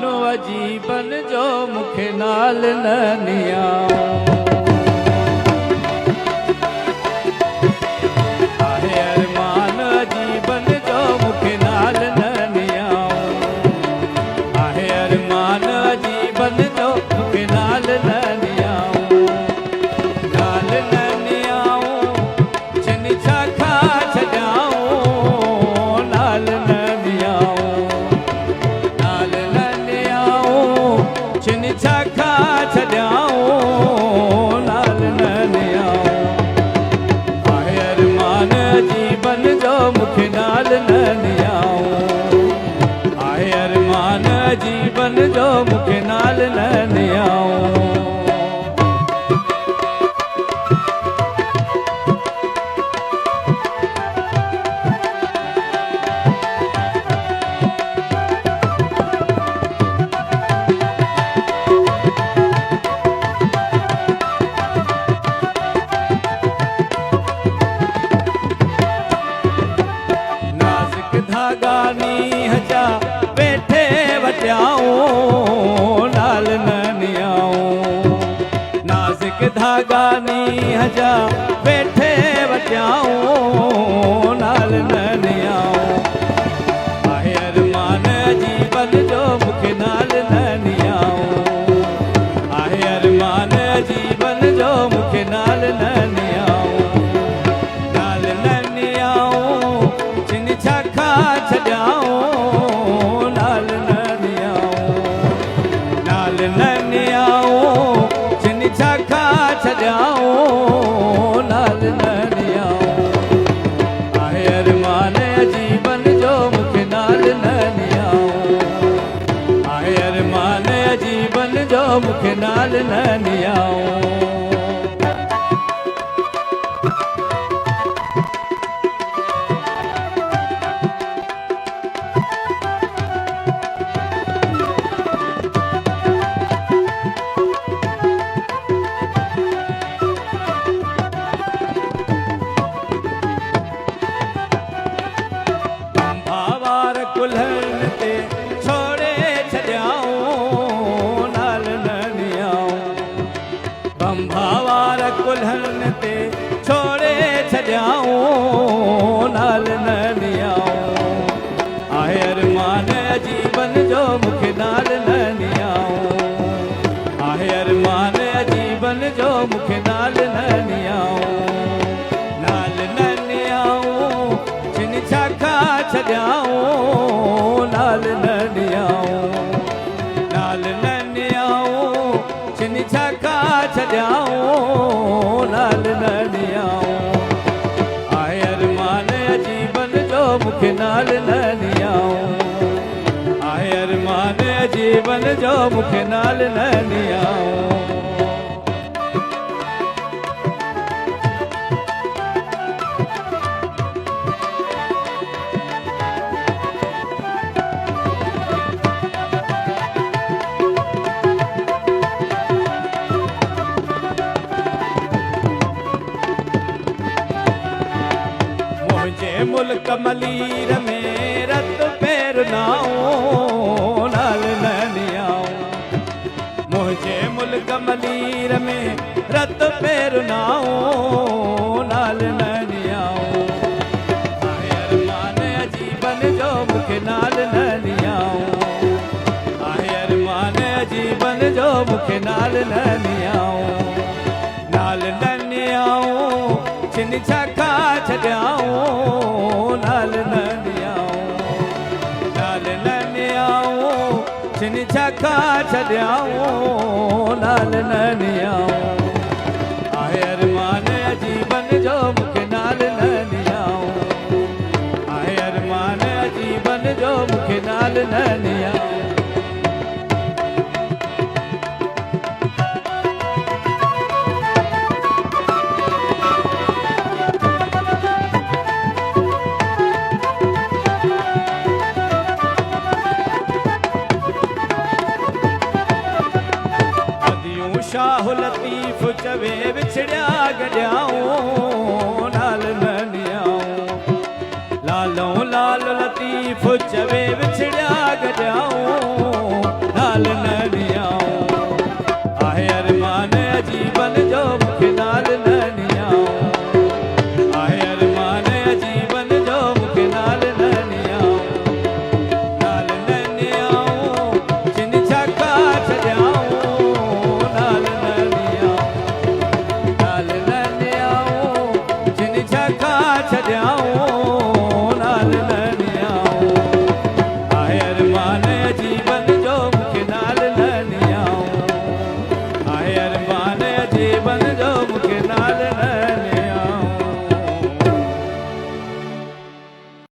मानो जीवन जो मुखे नाल न नियाऊं। जीवन जो मुखे नाल न नियाऊं। नाज़ुक धागा नीह जा बैठे वटियाऊं नाल न नियाऊं। नाज़ुक धागा नीह जा बैठे वटियाऊं नाल न नियाऊं। आहे अरमान जीवन जो मुखे नाल न नियाऊं। आहे अरमान जीवन जो मुखे नाल न नियाऊं। नाल न नियाऊं चिन छाखा छॾियाऊं नाल न छॾियाऊं नाल न नियाऊं। आहे अरमान जीवन जो मुखे नाल न नियाऊं। आहे अरमान जीवन जो मुखे नाल न नियाऊं। कुल्हण ते छोड़े छॾियाऊं नाल न नियाऊं। बंभावार कुल्हण ते छोड़े छॾियाऊं नाल न नियाऊं। आहे अरमान जीवन जो मुखे नाल न नियाऊं। आहे अरमान जीवन जो मुखे नाल न नियाऊं। नाल न नियाऊं चिन छाखा छॾियाऊं नाल न नियाऊं। नाल न नियाऊं चिन छाखा छॾियाऊं नाल न नियाऊं। आहे अरमान जीवन जो मुखे नाल न नियाऊं। आहे अरमान जीवन जो मुखे नाल न नियाऊं। मुल्क मलीर में रत पैर नाऊं नाल न नियाऊं। मुझे मुल्क मलीर में रत पैर नाऊं नाल न नियाऊं। आहे अरमान जीवन जो मुखे नाल न नियाऊं। आहे अरमान जीवन जो मुखे नाल न नियाऊं। नाल न नियाऊं चिन छाखा छॾियाऊं नाल न नियाऊं। नाल न नियाऊं चिन छाखा छॾियाऊं नाल न नियाऊं। आहे अरमान जीवन जो मुखे नाल न नियाऊं। आहे अरमान जीवन जो मुखे नाल न नियाऊं। शाह लतीफ़ चवे विछड़िया गॾियाऊं नाल न नियाऊं। लालों लाल लतीफ़ चवे विछड़िया गॾियाऊं आहे अरमान जीवन